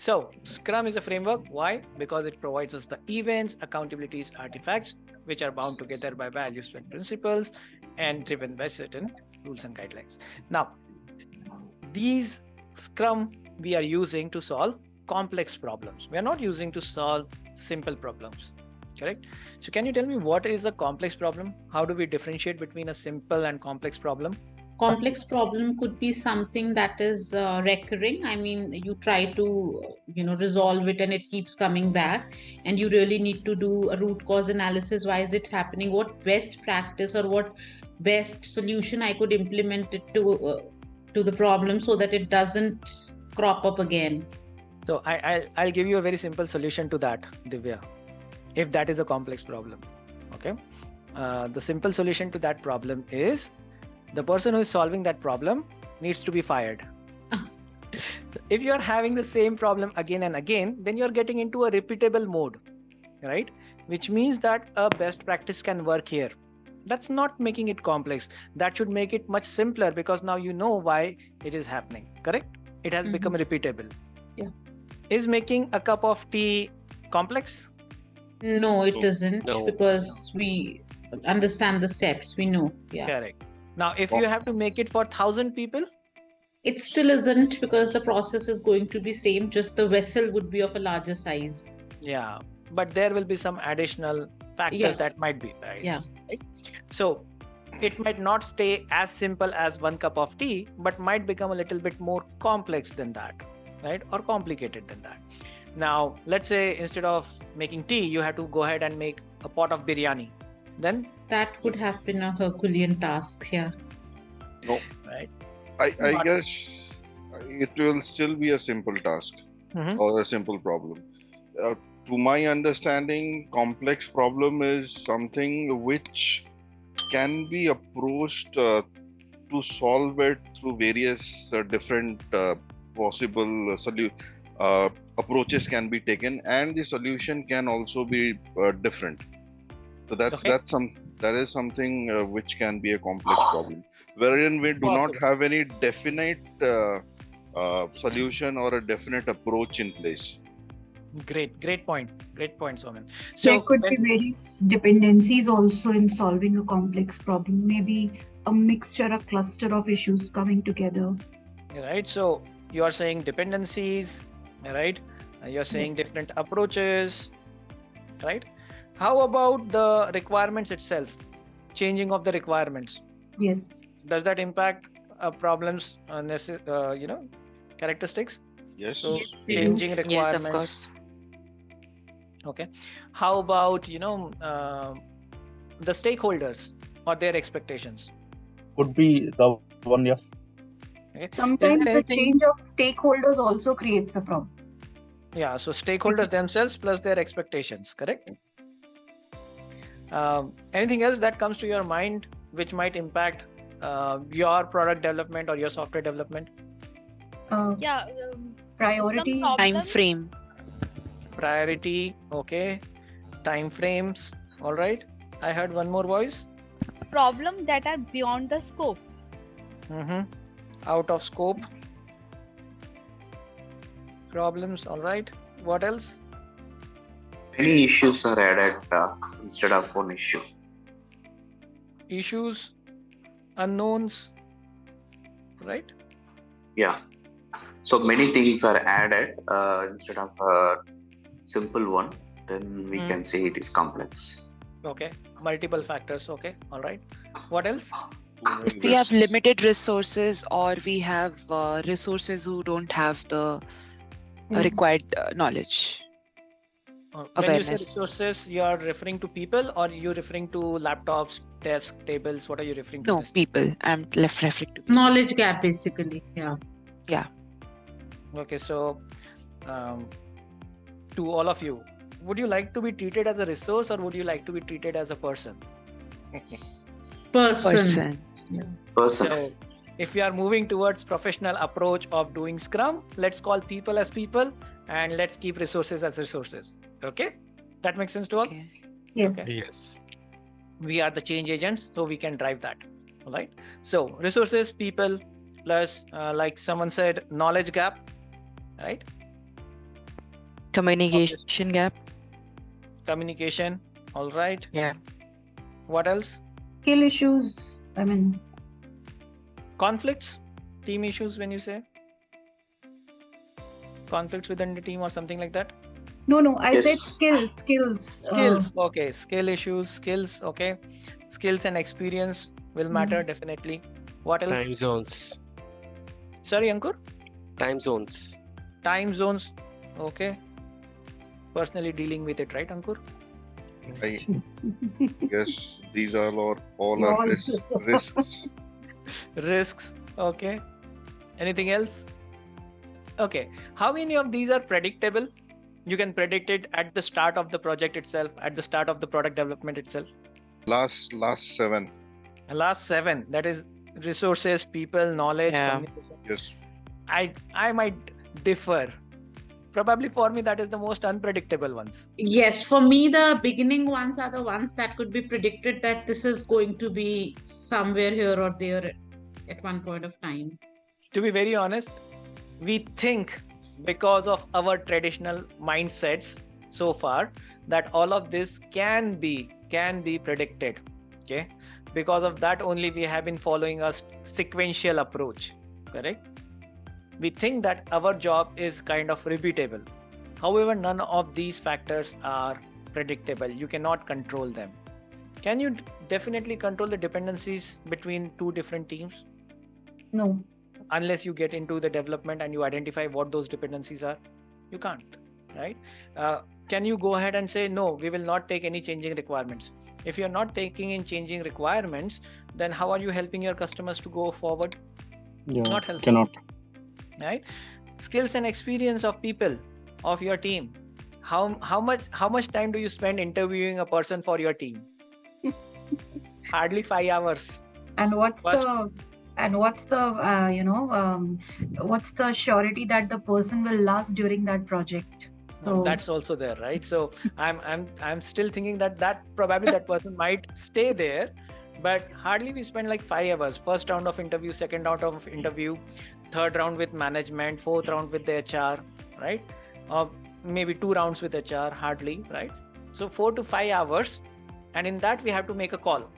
So Scrum is a framework. Why? Because it provides us the events, accountabilities, artifacts, which are bound together by values and principles and driven by certain rules and guidelines. Now, these Scrum we are using to solve complex problems. We are not using to solve simple problems, correct? So can you tell me what is a complex problem? How do we differentiate between a simple and complex problem? Complex problem could be something that is recurring. I mean, you try to resolve it and it keeps coming back, and you really need to do a root cause analysis. Why is it happening? What best practice or what best solution I could implement it to the problem so that it doesn't crop up again. So I'll give you a very simple solution to that, Divya, if that is a complex problem. Okay. The simple solution to that problem is the person who is solving that problem needs to be fired. If you are having the same problem again and again, then you're getting into a repeatable mode, right? Which means that a best practice can work here. That's not making it complex. That should make it much simpler because now you know why it is happening, correct? It has become repeatable. Yeah. Is making a cup of tea complex? No, it isn't, because we understand the steps. We know. Yeah. Correct. Now, if you have to make it for 1,000 people, it still isn't, because the process is going to be same. Just the vessel would be of a larger size. Yeah, but there will be some additional factors that might be, right? Yeah. Right? So it might not stay as simple as one cup of tea, but might become a little bit more complex than that, right? Or complicated than that. Now, let's say instead of making tea, you have to go ahead and make a pot of biryani. Then that would have been a Herculean task. Yeah. No. Right. I guess it will still be a simple task or a simple problem. To my understanding, complex problem is something which can be approached to solve it through various different possible approaches can be taken, and the solution can also be different. So that is something which can be a complex problem, wherein we do not have any definite solution or a definite approach in place. Great point, Soman. So there could be various dependencies also in solving a complex problem. Maybe a mixture, a cluster of issues coming together. Right. So you are saying dependencies, right? You're saying different approaches, right? How about the requirements itself? Changing of the requirements. Yes. Does that impact problems, characteristics? Yes. So changing requirements. Yes, of course. Okay. How about, the stakeholders or their expectations? Could be the one, yeah. Okay. Sometimes the change of stakeholders also creates a problem. Yeah. So stakeholders themselves plus their expectations, correct? Anything else that comes to your mind which might impact your product development or your software development? Priorities. Time frame. Priority, okay. Time frames, all right. I heard one more voice. Problems that are beyond the scope. Out of scope. Problems, all right. What else? Many issues are added instead of one issue. Issues, unknowns, right? Yeah. So many things are added instead of a simple one. Then we can say it is complex. Okay. Multiple factors. Okay. All right. What else? If we have limited resources, or we have resources who don't have the required knowledge. When you say resources, you are referring to people, or you're referring to laptops, desks, tables? What are you referring to? No, people. I'm referring to people. Knowledge gap, basically. Yeah. Yeah. Okay, so to all of you, would you like to be treated as a resource, or would you like to be treated as a person? Person. Yeah. Person. So if we are moving towards professional approach of doing Scrum, let's call people as people and let's keep resources as resources. Okay? That makes sense to all? Okay. Yes. Okay. Yes. We are the change agents, so we can drive that. All right. So resources, people, plus like someone said, knowledge gap, right? Communication gap. Communication. All right. Yeah. What else? Skill issues. I mean, Conflicts, team issues. When you say conflicts within the team or something like that. no, I said Yes. skills. Skills. Okay. Skill issues. Skills. Okay. Skills and experience will matter definitely. What else? Time zones. Sorry, Ankur. Time zones. Time zones. Okay. Personally dealing with it, right, Ankur? I guess these are all are risks. Risks. Okay. Anything else? Okay. How many of these are predictable? You can predict it at the start of the project itself, at the start of the product development itself. Last 7. And last 7, that is resources, people, knowledge, Yeah. communication. Yes. I might differ. Probably for me, that is the most unpredictable ones. Yes, for me, the beginning ones are the ones that could be predicted that this is going to be somewhere here or there at one point of time. To be very honest, we think because of our traditional mindsets so far that all of this can be predicted. Okay, because of that only we have been following a sequential approach. Correct. We think that our job is kind of repeatable. However, none of these factors are predictable. You cannot control them. Can you definitely control the dependencies between two different teams? No. Unless you get into the development and you identify what those dependencies are, you can't, right? Can you go ahead and say, no, we will not take any changing requirements? If you're not taking in changing requirements, then how are you helping your customers to go forward? Yeah, Not helpful. cannot. Right? Skills and experience of people of your team. How much time do you spend interviewing a person for your team? Hardly 5 hours. And what's First- what's the surety that the person will last during that project? So That's also there, right? So I'm still thinking that probably that person might stay there, but hardly we spend like 5 hours. First round of interview, second round of interview, third round with management, fourth round with the HR, right? Maybe 2 rounds with HR, hardly, right? So 4 to 5 hours, and in that we have to make a call.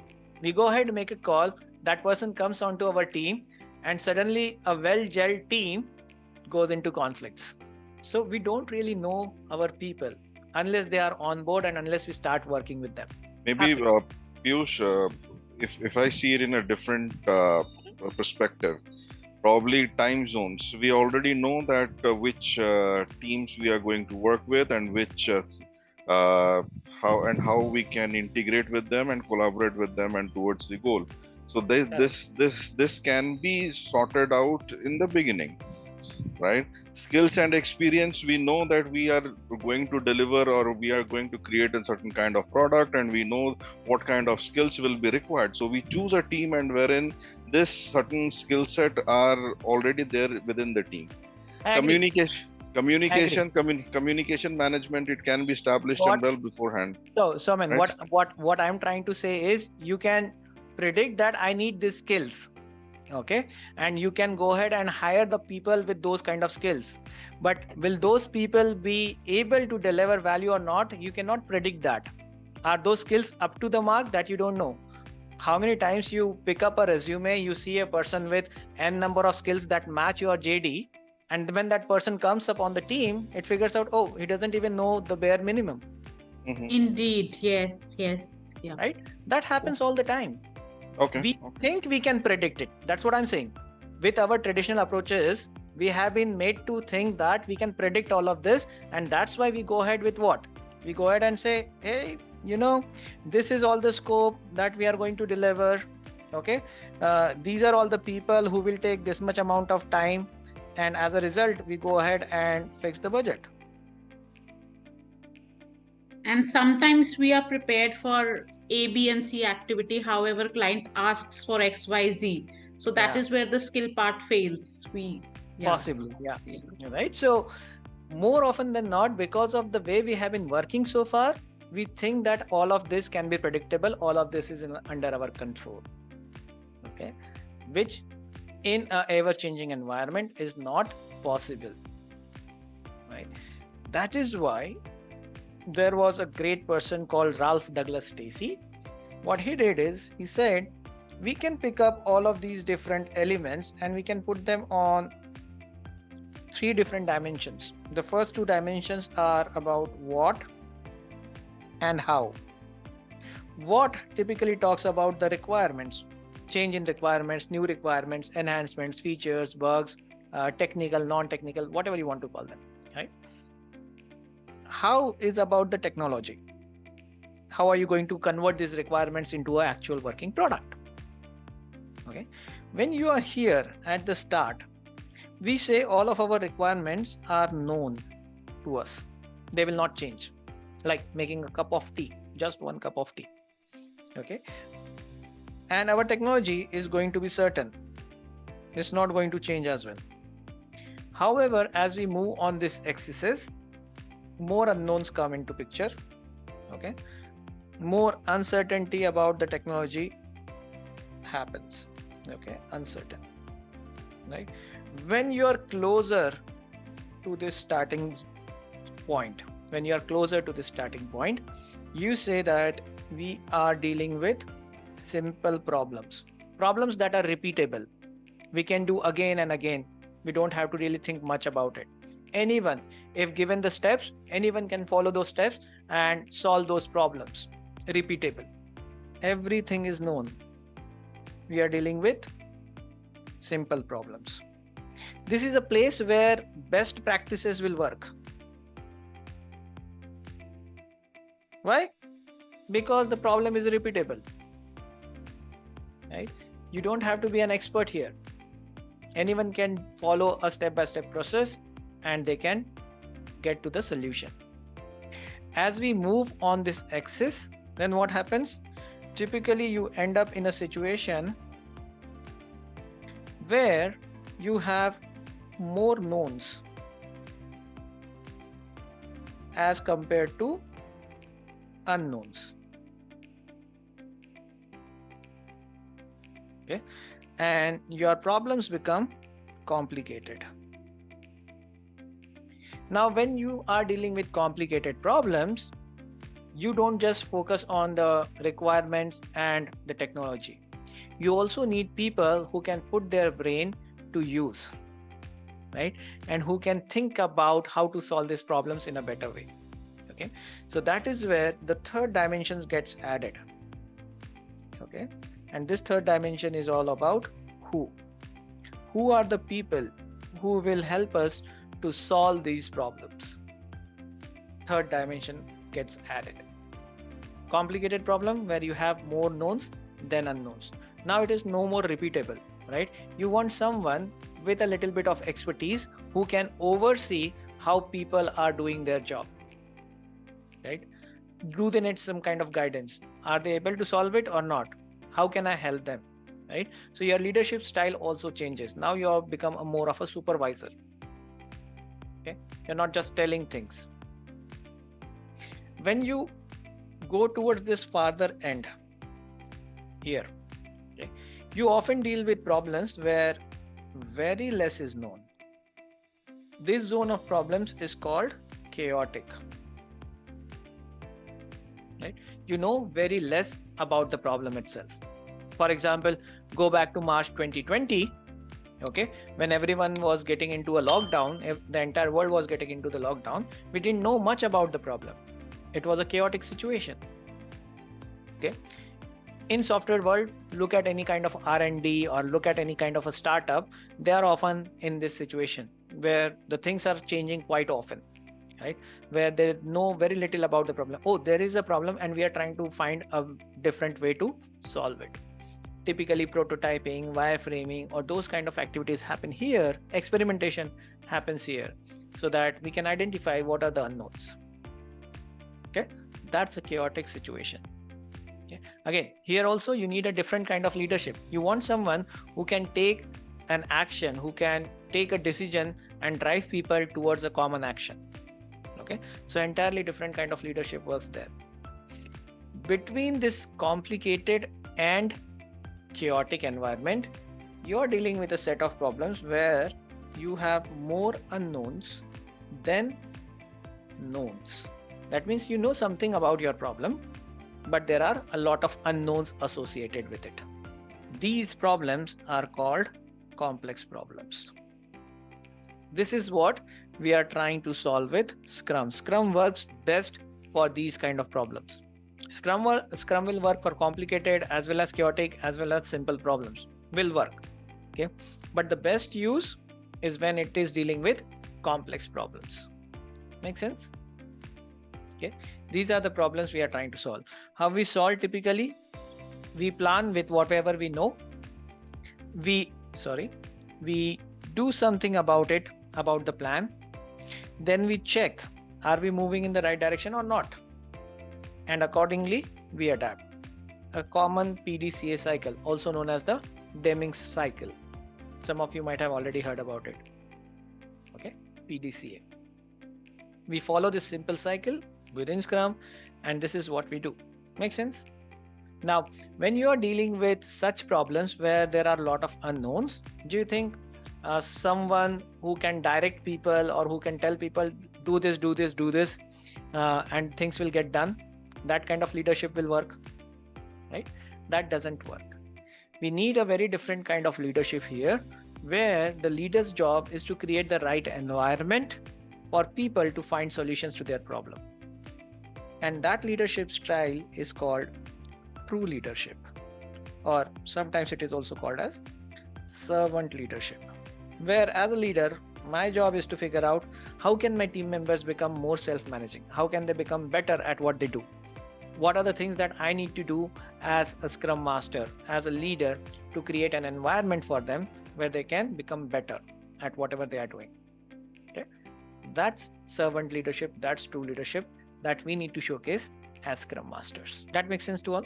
We go ahead and make a call. That person comes onto our team, and suddenly a well-gelled team goes into conflicts. So we don't really know our people unless they are on board and unless we start working with them. Maybe Happens. Piyush, if I see it in a different perspective, probably time zones. We already know that which teams we are going to work with and which how we can integrate with them and collaborate with them and towards the goal. So this can be sorted out in the beginning, right? Skills and experience, we know that we are going to deliver or we are going to create a certain kind of product, and we know what kind of skills will be required. So we choose a team and wherein this certain skill set are already there within the team. I agree. Communication management, it can be established and well beforehand. So man, Right. what I'm trying to say is you can predict that I need these skills, okay, and you can go ahead and hire the people with those kind of skills, but will those people be able to deliver value or not? You cannot predict that. Are those skills up to the mark? That you don't know. How many times you pick up a resume, you see a person with n number of skills that match your JD, and when that person comes up on the team, it figures out, oh, he doesn't even know the bare minimum. Indeed, yes, yeah. Right? That happens all the time. Okay. We think we can predict it. That's what I'm saying. With our traditional approaches, we have been made to think that we can predict all of this, and that's why we go ahead with what? We go ahead and say, hey, this is all the scope that we are going to deliver. Okay, these are all the people who will take this much amount of time, and as a result, we go ahead and fix the budget. And sometimes we are prepared for A, B, and C activity. However, client asks for X, Y, Z. So that is where the skill part fails. Possibly, yeah. Right. So more often than not, because of the way we have been working so far, we think that all of this can be predictable. All of this is under our control. Okay, which in an ever-changing environment is not possible. Right. That is why there was a great person called Ralph Douglas Stacey. What he did is he said, we can pick up all of these different elements and we can put them on 3 different dimensions. The first 2 dimensions are about what and how. What typically talks about the requirements, change in requirements, new requirements, enhancements, features, bugs, technical, non-technical, whatever you want to call them, right? How is about the technology. How are you going to convert these requirements into an actual working product? Okay. When you are here at the start, we say all of our requirements are known to us. They will not change. Like making a cup of tea, just 1 cup of tea. Okay. And our technology is going to be certain. It's not going to change as well. However, as we move on this axis, more unknowns come into picture. Okay. More uncertainty about the technology happens. Okay. Uncertain. Right. When you are closer to this starting point, you say that we are dealing with simple problems that are repeatable. We can do again and again. We don't have to really think much about it. Anyone, if given the steps, anyone can follow those steps and solve those problems. Repeatable. Everything is known. We are dealing with simple problems. This is a place where best practices will work. Why? Because the problem is repeatable. Right? You don't have to be an expert here. Anyone can follow a step-by-step process and they can get to the solution. As we move on this axis, then what happens? Typically, you end up in a situation where you have more knowns as compared to unknowns. Okay, and your problems become complicated. Now, when you are dealing with complicated problems, you don't just focus on the requirements and the technology. You also need people who can put their brain to use, right? And who can think about how to solve these problems in a better way. Okay, so that is where the 3rd dimension gets added. Okay, and this 3rd dimension is all about who. Who are the people who will help us to solve these problems? 3rd dimension gets added. Complicated problem where you have more knowns than unknowns. Now it is no more repeatable, right? You want someone with a little bit of expertise who can oversee how people are doing their job, right? Do they need some kind of guidance? Are they able to solve it or not? How can I help them, right? So your leadership style also changes. Now you have become more of a supervisor. Okay, you're not just telling things. When you go towards this farther end here, okay, you often deal with problems where very less is known. This zone of problems is called chaotic. Right? You know very less about the problem itself. For example, go back to March 2020, okay, when everyone was getting into a lockdown, if the entire world was getting into the lockdown, we didn't know much about the problem. It was a chaotic situation. Okay. In software world, look at any kind of R&D or look at any kind of a startup, they are often in this situation where the things are changing quite often, right? Where they know very little about the problem. Oh, there is a problem and we are trying to find a different way to solve it. Typically prototyping, wireframing, or those kind of activities happen here. Experimentation happens here so that we can identify what are the unknowns. Okay, that's a chaotic situation. Okay. Again, here also you need a different kind of leadership. You want someone who can take an action, who can take a decision and drive people towards a common action. Okay, so entirely different kind of leadership works there. Between this complicated and chaotic environment, you're dealing with a set of problems where you have more unknowns than knowns. That means you know something about your problem, but there are a lot of unknowns associated with it. These problems are called complex problems. This is what we are trying to solve with Scrum. Scrum works best for these kind of problems. Scrum will work for complicated as well as chaotic as well as simple problems. Will work. Okay, but the best use is when it is dealing with complex problems. Make sense? Okay, these are the problems we are trying to solve. How we solve typically? We plan with whatever we know. We do something about it, about the plan. Then we check, are we moving in the right direction or not? And accordingly, we adapt. A common PDCA cycle, also known as the Deming's cycle. Some of you might have already heard about it. Okay, PDCA. We follow this simple cycle within Scrum, and this is what we do. Make sense? Now, when you are dealing with such problems where there are a lot of unknowns, do you think someone who can direct people or who can tell people do this, and things will get done, that kind of leadership will work? Right? That doesn't work. We need a very different kind of leadership here, where the leader's job is to create the right environment for people to find solutions to their problem. And that leadership style is called true leadership, or sometimes it is also called as servant leadership, where as a leader, my job is to figure out how can my team members become more self-managing, how can they become better at what they do, what are the things that I need to do as a Scrum Master, as a leader, to create an environment for them where they can become better at whatever they are doing. Okay, that's servant leadership, that's true leadership that we need to showcase as Scrum Masters. That makes sense to all?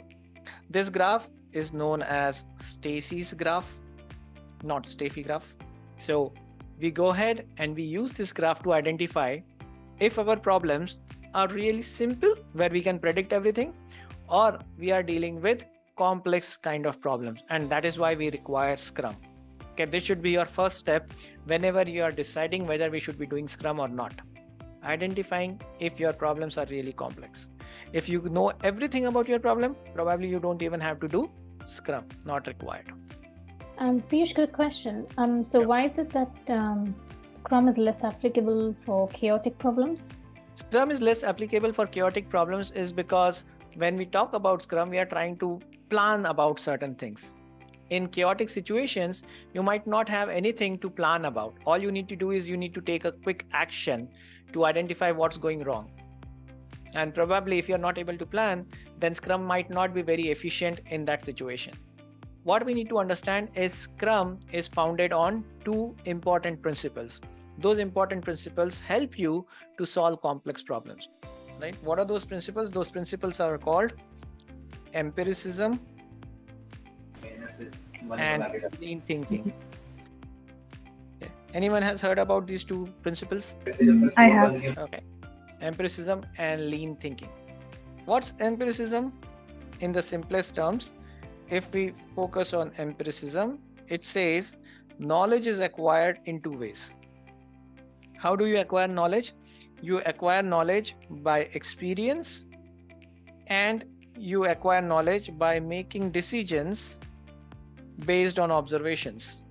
This graph is known as Stacy's graph, not Steffi graph. So we go ahead and we use this graph to identify if our problems are really simple, where we can predict everything, or we are dealing with complex kind of problems. And that is why we require Scrum. Okay, this should be your first step whenever you are deciding whether we should be doing Scrum or not. Identifying if your problems are really complex. If you know everything about your problem, probably you don't even have to do Scrum, not required. Piyush, good question. So why is it that Scrum is less applicable for chaotic problems? Scrum is less applicable for chaotic problems is because when we talk about Scrum, we are trying to plan about certain things. In chaotic situations, you might not have anything to plan about. All you need to do is you need to take a quick action to identify what's going wrong. And probably if you're not able to plan, then Scrum might not be very efficient in that situation. What we need to understand is Scrum is founded on two important principles. Those important principles help you to solve complex problems. Right? What are those principles? Those principles are called empiricism and lean thinking. Okay. Anyone has heard about these two principles? I have. Okay. Empiricism and lean thinking. What's empiricism? In the simplest terms, if we focus on empiricism, it says knowledge is acquired in two ways. How do you acquire knowledge? You acquire knowledge by experience, and you acquire knowledge by making decisions based on observations.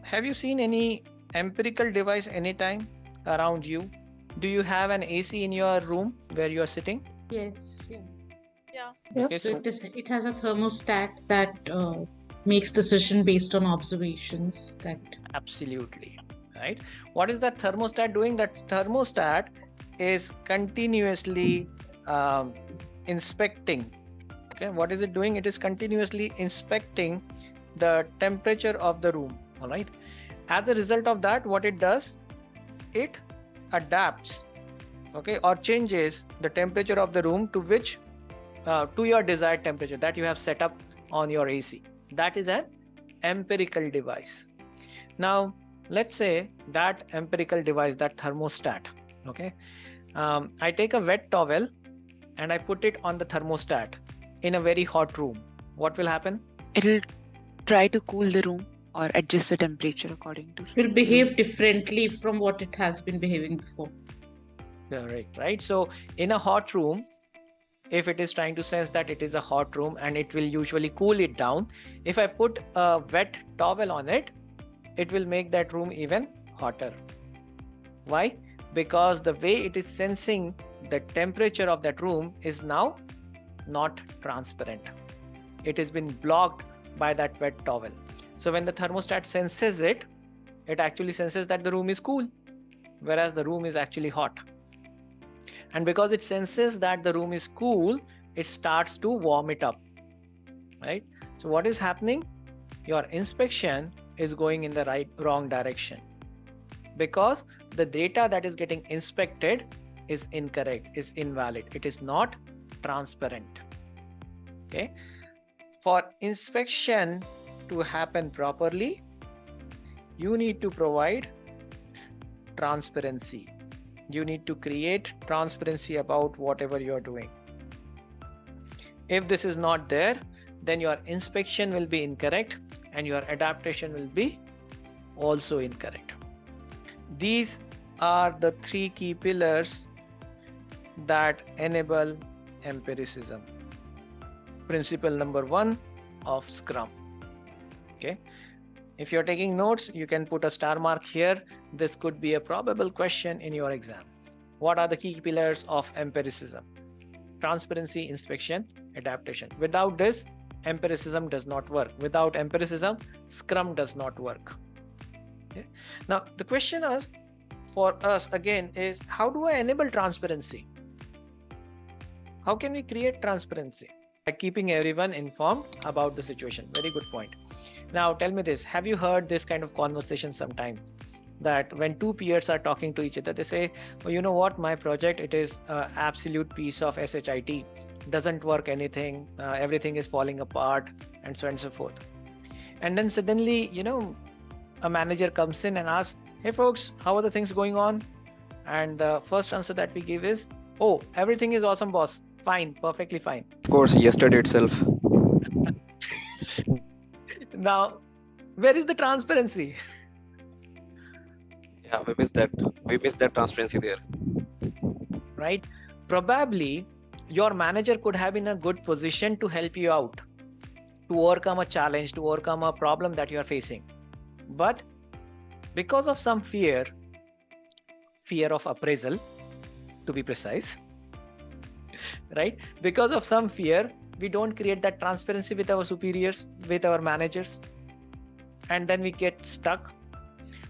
Have you seen any empirical device anytime around you? Do you have an AC in your room where you are sitting? Yes. Yeah. Okay, So it has a thermostat that makes decision based on observations. That absolutely. Right. What is that thermostat doing? That thermostat is continuously inspecting. Okay. What is it doing? It is continuously inspecting the temperature of the room. All right. As a result of that, what it does, it adapts, okay, or changes the temperature of the room to which to your desired temperature that you have set up on your AC. That is an empirical device. Now, let's say that empirical device, that thermostat, okay, I take a wet towel and I put it on the thermostat in a very hot room. What will happen? It'll try to cool the room or adjust the temperature according to. will behave differently from what it has been behaving before. Correct, right? So in a hot room, if it is trying to sense that it is a hot room, and it will usually cool it down, if I put a wet towel on it, it will make that room even hotter. Why? Because the way it is sensing the temperature of that room is now not transparent. It has been blocked by that wet towel. So when the thermostat senses it, it actually senses that the room is cool, whereas the room is actually hot. And because it senses that the room is cool, it starts to warm it up, right? So what is happening? Your inspection is going in the wrong direction, because the data that is getting inspected is incorrect, is invalid. It is not transparent. Okay. For inspection to happen properly, you need to provide transparency. You need to create transparency about whatever you're doing. If this is not there, then your inspection will be incorrect and your adaptation will be also incorrect. These are the three key pillars that enable empiricism. Principle number 1 of Scrum. Okay. If you're taking notes, you can put a star mark here. This could be a probable question in your exam. What are the key pillars of empiricism? Transparency, inspection, adaptation. Without this, empiricism does not work. Without empiricism, Scrum does not work. Okay. Now, the question is, for us again, is how do I enable transparency? How can we create transparency? By keeping everyone informed about the situation. Very good point. Now tell me this, have you heard this kind of conversation sometimes, that when two peers are talking to each other, they say, oh, you know what, my project, it is an absolute piece of SHIT, doesn't work anything, everything is falling apart, and so on and so forth. And then suddenly, a manager comes in and asks, hey folks, how are the things going on? And the first answer that we give is, oh, everything is awesome, boss. Fine, perfectly fine. Of course, yesterday itself. Now, where is the transparency? Yeah, we missed that. We missed that transparency there. Right? Probably your manager could have been in a good position to help you out, to overcome a challenge, to overcome a problem that you are facing. But because of some fear of appraisal, to be precise, right? Because of some fear, we don't create that transparency with our superiors, with our managers, and then we get stuck.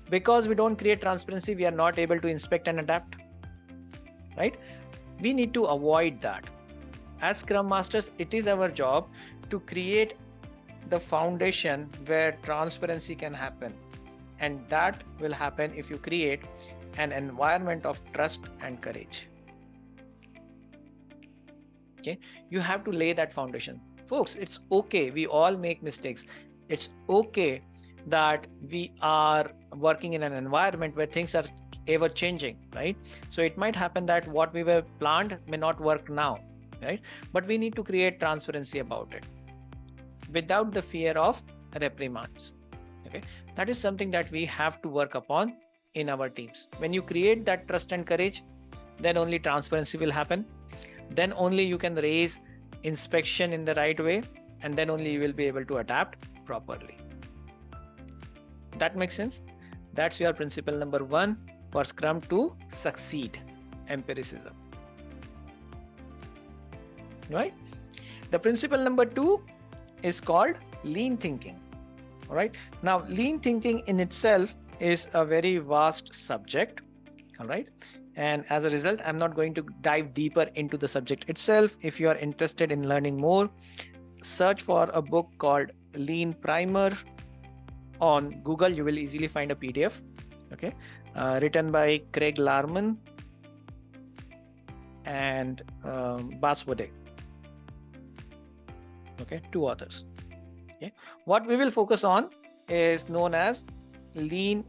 Because we don't create transparency, we are not able to inspect and adapt, right? We need to avoid that. As Scrum Masters, it is our job to create the foundation where transparency can happen, and that will happen if you create an environment of trust and courage. Okay, you have to lay that foundation. Folks, it's okay, we all make mistakes. It's okay that we are working in an environment where things are ever changing, right? So it might happen that what we were planned may not work now, right? But we need to create transparency about it without the fear of reprimands. Okay, that is something that we have to work upon in our teams. When you create that trust and courage, then only transparency will happen. Then only you can raise inspection in the right way, and then only you will be able to adapt properly. That makes sense? That's your principle number 1 for Scrum to succeed, empiricism. Right? The principle number 2 is called lean thinking. All right. Now, lean thinking in itself is a very vast subject. All right. And as a result, I'm not going to dive deeper into the subject itself. If you are interested in learning more, search for a book called Lean Primer on Google. You will easily find a PDF. Okay. Written by Craig Larman and Baswode. Okay. 2 authors. Okay. What we will focus on is known as lean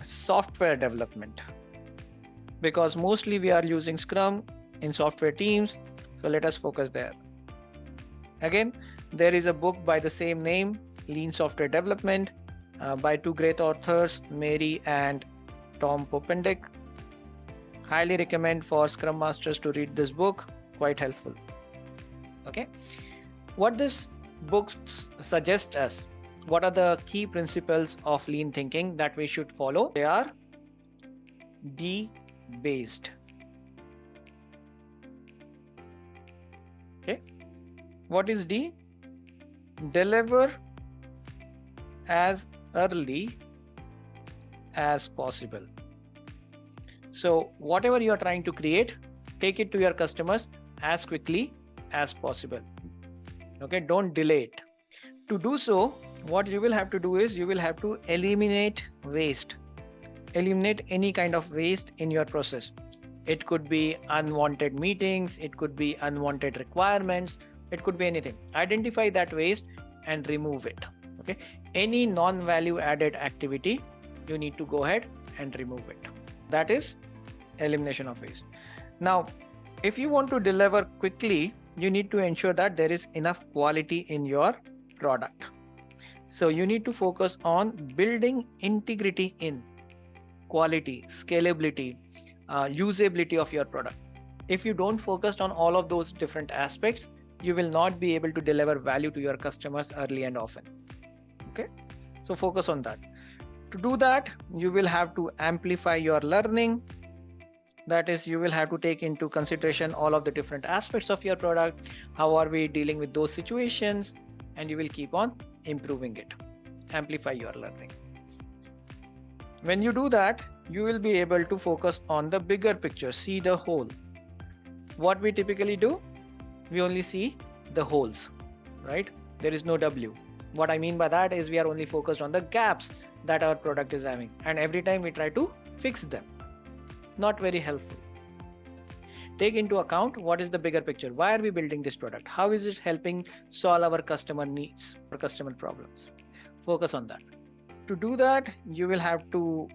software development, because mostly we are using Scrum in software teams. So let us focus there. Again, there is a book by the same name, Lean Software Development, by 2 great authors, Mary and Tom Popendick. Highly recommend for Scrum Masters to read this book. Quite helpful. Okay. What this book suggests us, what are the key principles of lean thinking that we should follow? They are D-based. Okay. What is D? Deliver as early as possible. So whatever you are trying to create, take it to your customers as quickly as possible. Okay, don't delay it. To do so, what you will have to do is you will have to eliminate waste. Eliminate any kind of waste in your process. It could be unwanted meetings, it could be unwanted requirements, it could be anything. Identify that waste and remove it. Okay, any non-value added activity, you need to go ahead and remove it. That is elimination of waste. Now, if you want to deliver quickly, you need to ensure that there is enough quality in your product. So you need to focus on building integrity in quality, scalability, usability of your product. If you don't focus on all of those different aspects, you will not be able to deliver value to your customers early and often. Okay, so focus on that. To do that, you will have to amplify your learning. That is, you will have to take into consideration all of the different aspects of your product. How are we dealing with those situations? And you will keep on improving it. Amplify your learning. When you do that, you will be able to focus on the bigger picture, see the whole. What we typically do, we only see the holes, right? There is no W. What I mean by that is we are only focused on the gaps that our product is having. And every time we try to fix them. Not very helpful. Take into account what is the bigger picture. Why are we building this product? How is it helping solve our customer needs or customer problems? Focus on that. To do that, you will have to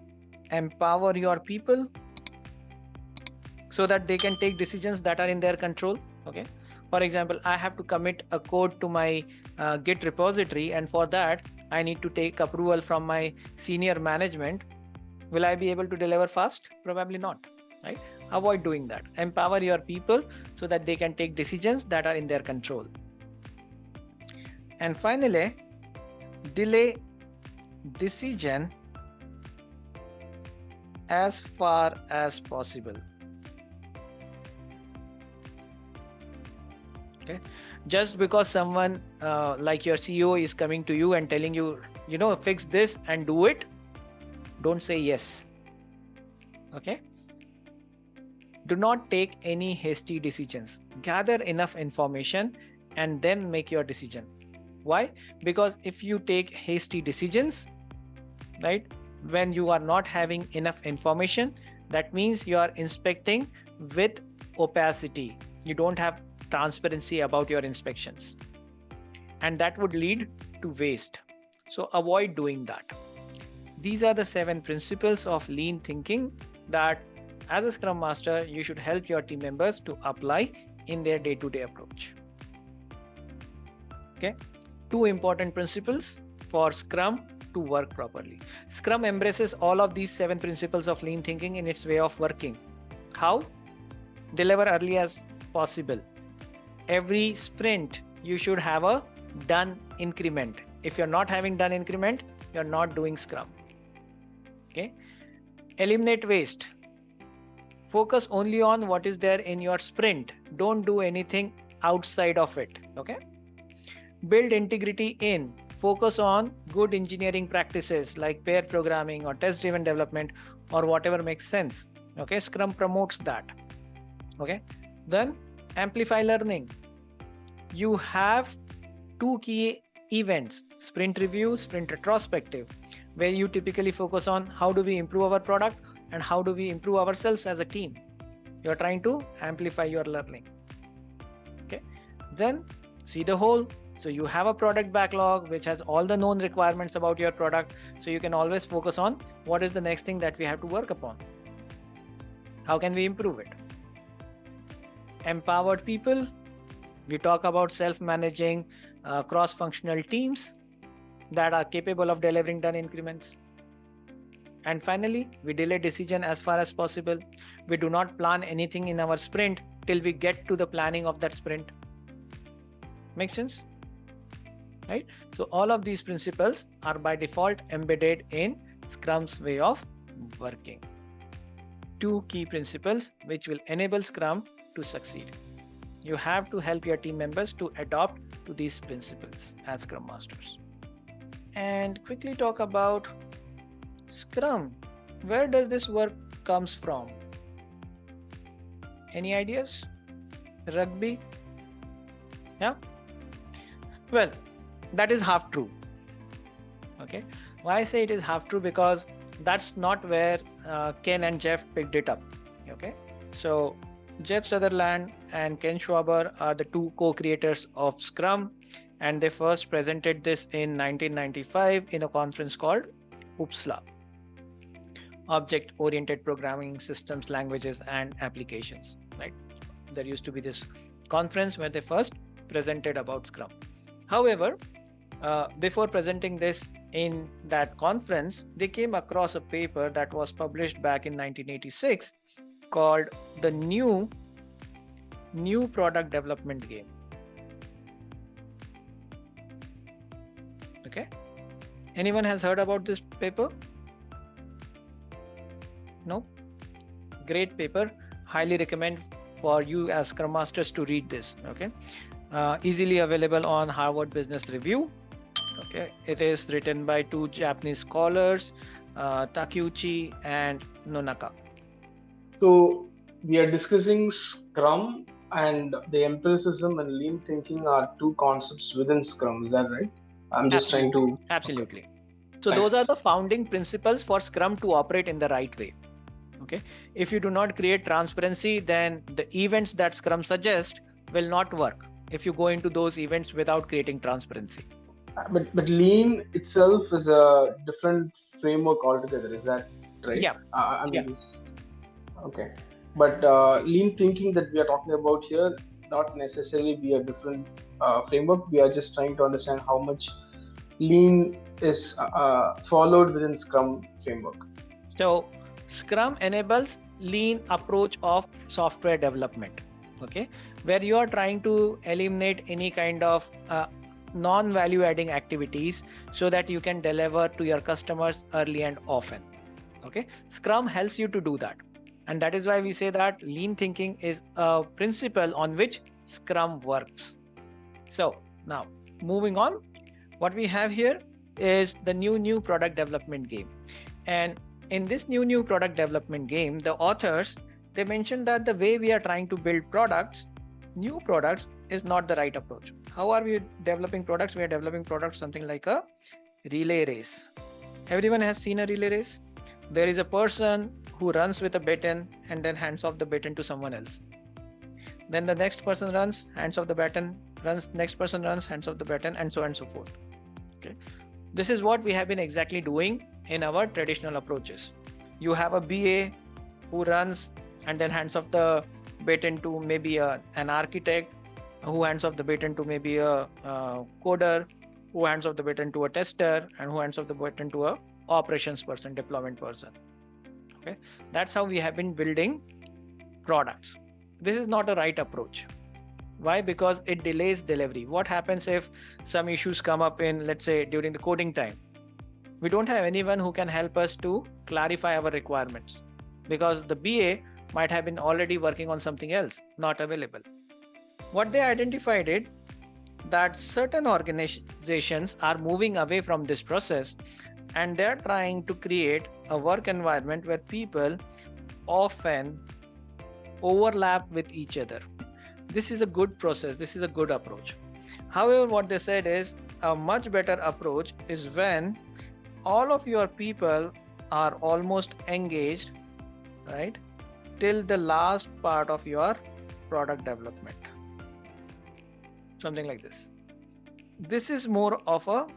empower your people so that they can take decisions that are in their control. Okay. For example, I have to commit a code to my Git repository, and for that, I need to take approval from my senior management. Will I be able to deliver fast? Probably not, right? Avoid doing that. Empower your people so that they can take decisions that are in their control. And finally, delay decision as far as possible. Okay. Just because someone like your CEO is coming to you and telling you, fix this and do it, don't say yes. Okay. Do not take any hasty decisions. Gather enough information and then make your decision. Why? Because if you take hasty decisions, right, when you are not having enough information, that means you are inspecting with opacity. You don't have transparency about your inspections. And that would lead to waste. So avoid doing that. These are the 7 principles of lean thinking that as a Scrum Master, you should help your team members to apply in their day-to-day approach. Okay. 2 important principles for Scrum to work properly. Scrum embraces all of these 7 principles of lean thinking in its way of working. How? Deliver early as possible. Every sprint, you should have a done increment. If you're not having done increment, you're not doing Scrum. Okay. Eliminate waste. Focus only on what is there in your sprint. Don't do anything outside of it. Okay. Build integrity in. Focus on good engineering practices like pair programming or test-driven development or whatever makes sense. Okay. Scrum promotes that. Okay. Then amplify learning. You have 2 key events, sprint review, sprint retrospective, where you typically focus on how do we improve our product and how do we improve ourselves as a team. You're trying to amplify your learning. Okay. Then see the whole. So you have a product backlog which has all the known requirements about your product. So you can always focus on what is the next thing that we have to work upon. How can we improve it? Empowered people. We talk about self-managing cross-functional teams that are capable of delivering done increments. And finally, we delay decision as far as possible. We do not plan anything in our sprint till we get to the planning of that sprint. Make sense? Right? So all of these principles are by default embedded in Scrum's way of working. 2 key principles which will enable Scrum to succeed. You have to help your team members to adopt to these principles as Scrum Masters. And quickly talk about Scrum. Where does this work comes from? Any ideas? Rugby? Yeah? Well, that is half true. Okay. Why I say it is half true? Because that's not where Ken and Jeff picked it up. Okay. So Jeff Sutherland and Ken Schwaber are the 2 co-creators of Scrum, and they first presented this in 1995 in a conference called OOPSLA, Object-Oriented Programming Systems, Languages and Applications. Right? There used to be this conference where they first presented about Scrum. However, before presenting this in that conference, they came across a paper that was published back in 1986 called the New Product Development Game. Okay. Anyone has heard about this paper? No? Great paper. Highly recommend for you as Scrum Masters to read this. Okay. Easily available on Harvard Business Review. Okay. It is written by 2 Japanese scholars, Takeuchi and Nonaka. So we are discussing Scrum, and the empiricism and lean thinking are 2 concepts within Scrum. Is that right? I'm just trying to... Absolutely. Okay. So Thanks. Those are the founding principles for Scrum to operate in the right way. Okay. If you do not create transparency, then the events that Scrum suggests will not work if you go into those events without creating transparency. But lean itself is a different framework altogether. Is that right? Yeah. Okay. But lean thinking that we are talking about here, not necessarily be a different framework. We are just trying to understand how much lean is followed within Scrum framework. So Scrum enables lean approach of software development. Okay, where you are trying to eliminate any kind of non-value adding activities so that you can deliver to your customers early and often. Okay, Scrum helps you to do that. And that is why we say that lean thinking is a principle on which Scrum works. So now moving on, what we have here is the new product development game. And in this new product development game, the authors, they mentioned that the way we are trying to build products, new products, is not the right approach. How are we developing products? We are developing products something like a relay race. Everyone has seen a relay race. There is a person who runs with a baton and then hands off the baton to someone else. Then the next person runs, hands off the baton, next person runs, hands off the baton, and so on and so forth. Okay. This is what we have been exactly doing in our traditional approaches. You have a BA who runs and then hands off the baton to maybe an architect, who hands off the baton to maybe a coder, who hands off the baton to a tester, and who hands off the baton to a operations person, deployment person. Okay, that's how we have been building products. This is not a right approach. Why? Because it delays delivery. What happens if some issues come up in, let's say, during the coding time? We don't have anyone who can help us to clarify our requirements because the BA might have been already working on something else, not available. What they identified is that certain organizations are moving away from this process, and they're trying to create a work environment where people often overlap with each other. This is a good process. This is a good approach. However, what they said is a much better approach is when all of your people are almost engaged, right, till the last part of your product development. Something like this. This is more of a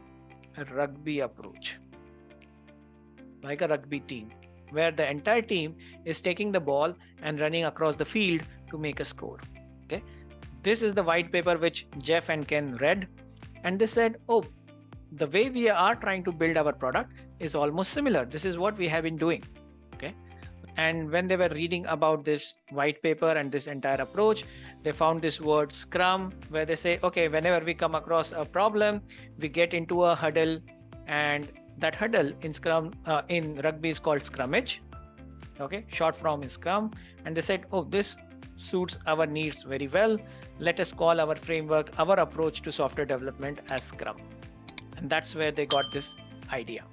rugby approach, like a rugby team, where the entire team is taking the ball and running across the field to make a score. Okay, this is the white paper which Jeff and Ken read, and they said, oh, the way we are trying to build our product, is almost similar. This is what we have been doing. Okay. And when they were reading about this white paper and this entire approach, they found this word Scrum, where they say, okay, whenever we come across a problem, we get into a huddle, and that huddle in Scrum, in rugby is called scrummage. Okay, short form is Scrum. And they said, oh, this suits our needs very well. Let us call our framework, our approach to software development as Scrum. And that's where they got this idea.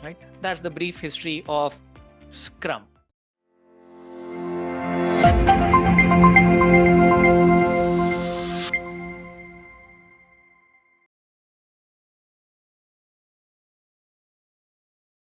Right? That's the brief history of Scrum.